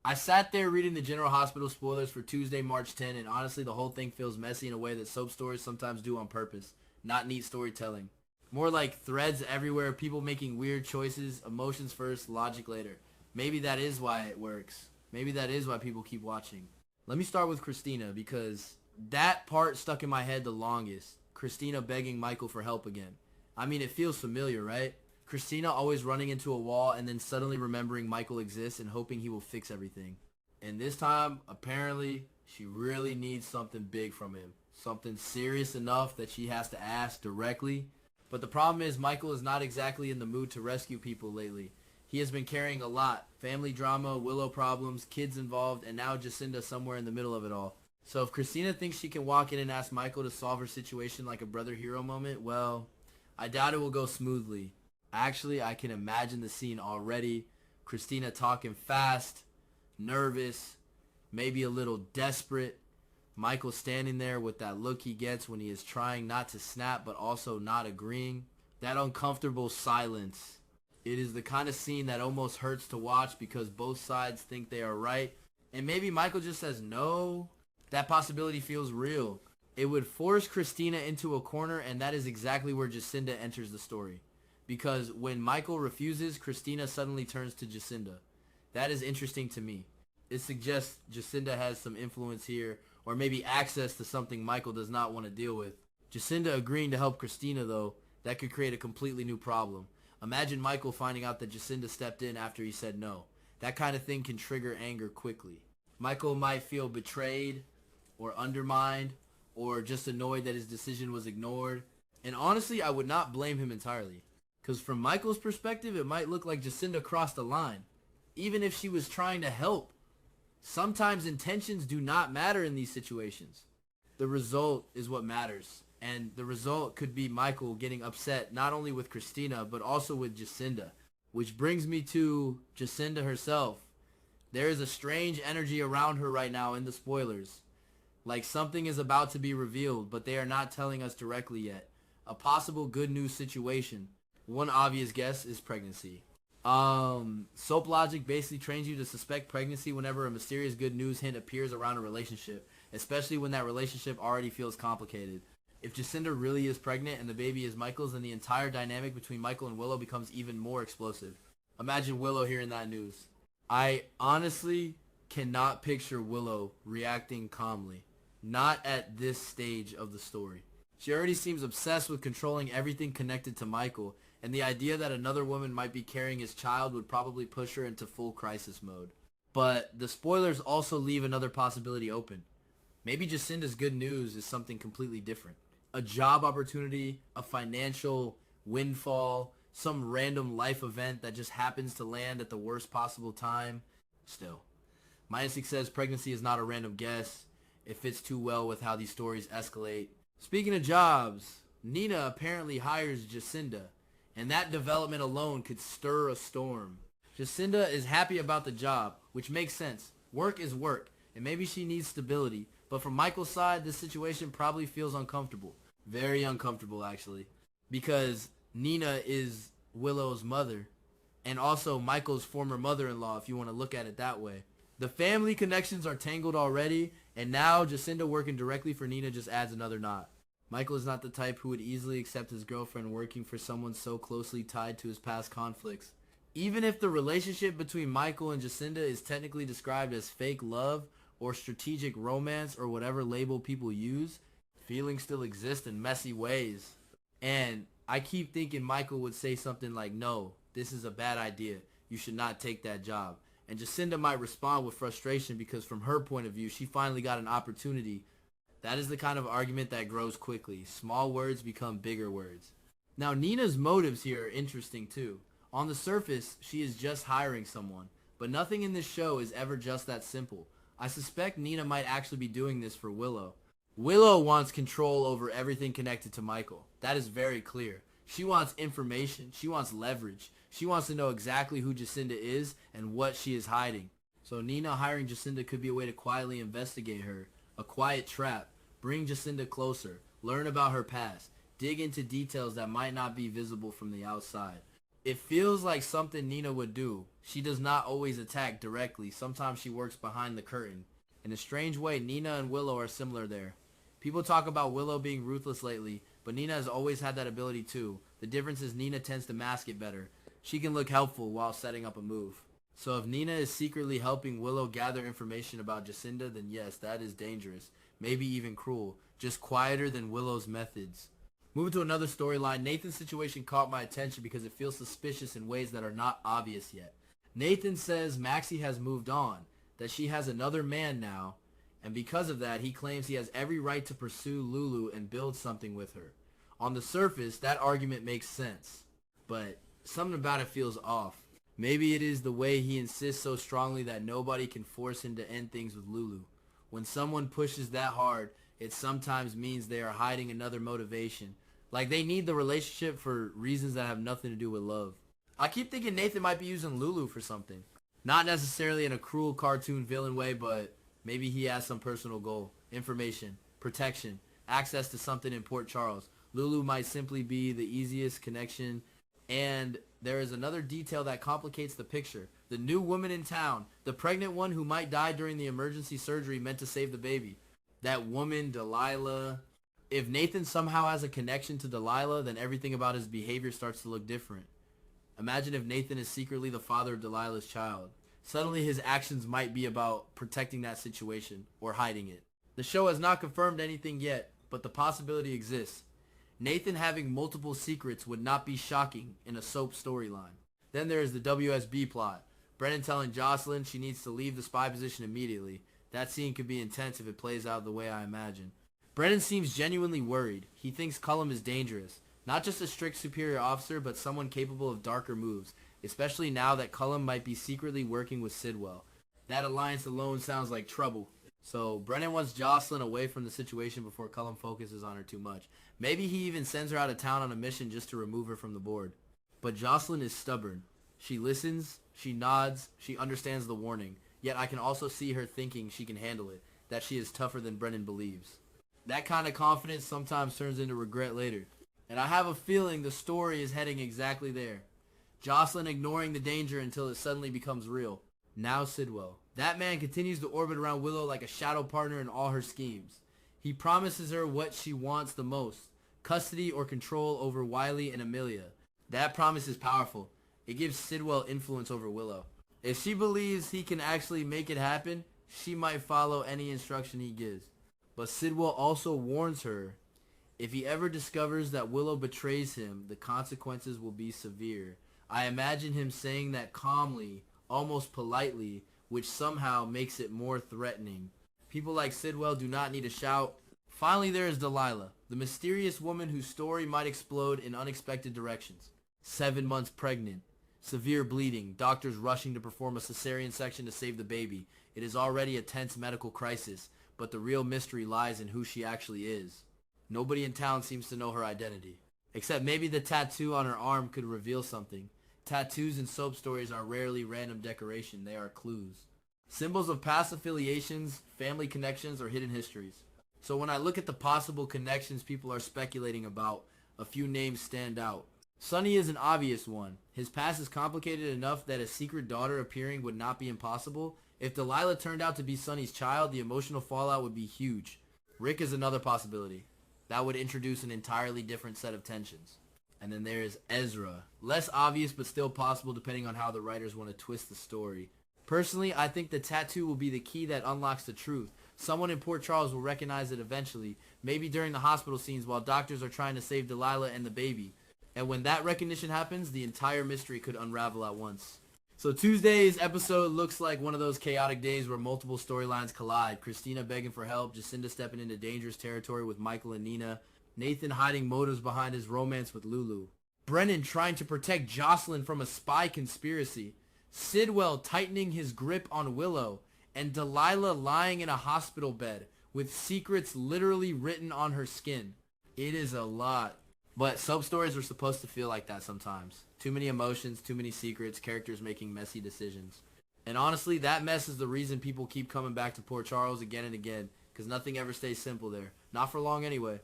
I sat there reading the General Hospital spoilers for Tuesday, March 10, and honestly, the whole thing feels messy in a way that soap stories sometimes do on purpose. Not neat storytelling. More like threads everywhere, people making weird choices, emotions first, logic later. Maybe that is why it works. Maybe that is why people keep watching. Let me start with Christina because that part stuck in my head the longest. Christina begging Michael for help again. I mean, it feels familiar, right? Christina always running into a wall and then suddenly remembering Michael exists and hoping he will fix everything. And this time, apparently, she really needs something big from him. Something serious enough that she has to ask directly. But the problem is Michael is not exactly in the mood to rescue people lately. He has been carrying a lot. Family drama, Willow problems, kids involved, and now Jacinda somewhere in the middle of it all. So if Christina thinks she can walk in and ask Michael to solve her situation like a brother hero moment, well, I doubt it will go smoothly. Actually, I can imagine the scene already. Christina talking fast, nervous, maybe a little desperate. Michael standing there with that look he gets when he is trying not to snap but also not agreeing. That uncomfortable silence. It is the kind of scene that almost hurts to watch because both sides think they are right. And maybe Michael just says no. That possibility feels real. It would force Christina into a corner, and that is exactly where Jacinda enters the story. Because when Michael refuses, Christina suddenly turns to Jacinda. That is interesting to me. It suggests Jacinda has some influence here, or maybe access to something Michael does not want to deal with. Jacinda agreeing to help Christina, though, that could create a completely new problem. Imagine Michael finding out that Jacinda stepped in after he said no. That kind of thing can trigger anger quickly. Michael might feel betrayed, or undermined, or just annoyed that his decision was ignored. And honestly, I would not blame him entirely. Because from Michael's perspective, it might look like Jacinda crossed the line. Even if she was trying to help. Sometimes intentions do not matter in these situations. The result is what matters. And the result could be Michael getting upset not only with Christina, but also with Jacinda. Which brings me to Jacinda herself. There is a strange energy around her right now in the spoilers. Like something is about to be revealed, but they are not telling us directly yet. A possible good news situation. One obvious guess is pregnancy. Soap logic basically trains you to suspect pregnancy whenever a mysterious good news hint appears around a relationship, especially when that relationship already feels complicated. If Jacinda really is pregnant and the baby is Michael's, then the entire dynamic between Michael and Willow becomes even more explosive. Imagine Willow hearing that news. I honestly cannot picture Willow reacting calmly. Not at this stage of the story. She already seems obsessed with controlling everything connected to Michael, and the idea that another woman might be carrying his child would probably push her into full crisis mode. But the spoilers also leave another possibility open. Maybe Jacinda's good news is something completely different. A job opportunity, a financial windfall, some random life event that just happens to land at the worst possible time. Still, my instinct says pregnancy is not a random guess. It fits too well with how these stories escalate. Speaking of jobs, Nina apparently hires Jacinda, and that development alone could stir a storm. Jacinda is happy about the job, which makes sense. Work is work, and maybe she needs stability, but from Michael's side, this situation probably feels uncomfortable. Very uncomfortable, actually, because Nina is Willow's mother, and also Michael's former mother-in-law, if you want to look at it that way. The family connections are tangled already, and now Jacinda working directly for Nina just adds another knot. Michael is not the type who would easily accept his girlfriend working for someone so closely tied to his past conflicts. Even if the relationship between Michael and Jacinda is technically described as fake love or strategic romance or whatever label people use, feelings still exist in messy ways. And I keep thinking Michael would say something like, no, this is a bad idea. You should not take that job. And Jacinda might respond with frustration because from her point of view, she finally got an opportunity. That is the kind of argument that grows quickly. Small words become bigger words. Now, Nina's motives here are interesting too. On the surface, she is just hiring someone. But nothing in this show is ever just that simple. I suspect Nina might actually be doing this for Willow. Willow wants control over everything connected to Michael. That is very clear. She wants information. She wants leverage. She wants to know exactly who Jacinda is and what she is hiding. So Nina hiring Jacinda could be a way to quietly investigate her. A quiet trap. Bring Jacinda closer. Learn about her past. Dig into details that might not be visible from the outside. It feels like something Nina would do. She does not always attack directly. Sometimes she works behind the curtain. In a strange way, Nina and Willow are similar there. People talk about Willow being ruthless lately, but Nina has always had that ability too. The difference is Nina tends to mask it better. She can look helpful while setting up a move. So if Nina is secretly helping Willow gather information about Jacinda, then yes, that is dangerous. Maybe even cruel. Just quieter than Willow's methods. Moving to another storyline, Nathan's situation caught my attention because it feels suspicious in ways that are not obvious yet. Nathan says Maxie has moved on, that she has another man now, and because of that, he claims he has every right to pursue Lulu and build something with her. On the surface, that argument makes sense, but something about it feels off. Maybe it is the way he insists so strongly that nobody can force him to end things with Lulu. When someone pushes that hard, it sometimes means they are hiding another motivation. Like they need the relationship for reasons that have nothing to do with love. I keep thinking Nathan might be using Lulu for something. Not necessarily in a cruel cartoon villain way, but maybe he has some personal goal. Information, protection, access to something in Port Charles. Lulu might simply be the easiest connection. And there is another detail that complicates the picture. The new woman in town, the pregnant one who might die during the emergency surgery meant to save the baby. That woman, Delilah. If Nathan somehow has a connection to Delilah, then everything about his behavior starts to look different. Imagine if Nathan is secretly the father of Delilah's child. Suddenly his actions might be about protecting that situation or hiding it. The show has not confirmed anything yet, but the possibility exists. Nathan having multiple secrets would not be shocking in a soap storyline. Then there is the WSB plot. Brennan telling Jocelyn she needs to leave the spy position immediately. That scene could be intense if it plays out the way I imagine. Brennan seems genuinely worried. He thinks Cullum is dangerous. Not just a strict superior officer, but someone capable of darker moves, especially now that Cullum might be secretly working with Sidwell. That alliance alone sounds like trouble. So Brennan wants Jocelyn away from the situation before Cullum focuses on her too much. Maybe he even sends her out of town on a mission just to remove her from the board. But Jocelyn is stubborn. She listens, she nods, she understands the warning. Yet I can also see her thinking she can handle it, that she is tougher than Brennan believes. That kind of confidence sometimes turns into regret later. And I have a feeling the story is heading exactly there. Jocelyn ignoring the danger until it suddenly becomes real. Now Sidwell. That man continues to orbit around Willow like a shadow partner in all her schemes. He promises her what she wants the most. Custody or control over Wiley and Amelia. That promise is powerful. It gives Sidwell influence over Willow. If she believes he can actually make it happen, she might follow any instruction he gives. But Sidwell also warns her, if he ever discovers that Willow betrays him, the consequences will be severe. I imagine him saying that calmly, almost politely, which somehow makes it more threatening. People like Sidwell do not need to shout. Finally, there is Delilah, the mysterious woman whose story might explode in unexpected directions. 7 months pregnant. Severe bleeding. Doctors rushing to perform a cesarean section to save the baby. It is already a tense medical crisis, but the real mystery lies in who she actually is. Nobody in town seems to know her identity. Except maybe the tattoo on her arm could reveal something. Tattoos in soap stories are rarely random decoration. They are clues. Symbols of past affiliations, family connections, or hidden histories. So when I look at the possible connections people are speculating about, a few names stand out. Sonny is an obvious one. His past is complicated enough that a secret daughter appearing would not be impossible. If Delilah turned out to be Sonny's child, the emotional fallout would be huge. Rick is another possibility. That would introduce an entirely different set of tensions. And then there is Ezra. Less obvious but still possible depending on how the writers want to twist the story. Personally, I think the tattoo will be the key that unlocks the truth. Someone in Port Charles will recognize it eventually, maybe during the hospital scenes while doctors are trying to save Delilah and the baby. And when that recognition happens, the entire mystery could unravel at once. So Tuesday's episode looks like one of those chaotic days where multiple storylines collide. Christina begging for help, Jacinda stepping into dangerous territory with Michael and Nina, Nathan hiding motives behind his romance with Lulu, Brennan trying to protect Jocelyn from a spy conspiracy, Sidwell tightening his grip on Willow, and Delilah lying in a hospital bed with secrets literally written on her skin. It is a lot. But soap stories are supposed to feel like that sometimes. Too many emotions, too many secrets, characters making messy decisions. And honestly, that mess is the reason people keep coming back to Port Charles again and again, because nothing ever stays simple there. Not for long anyway.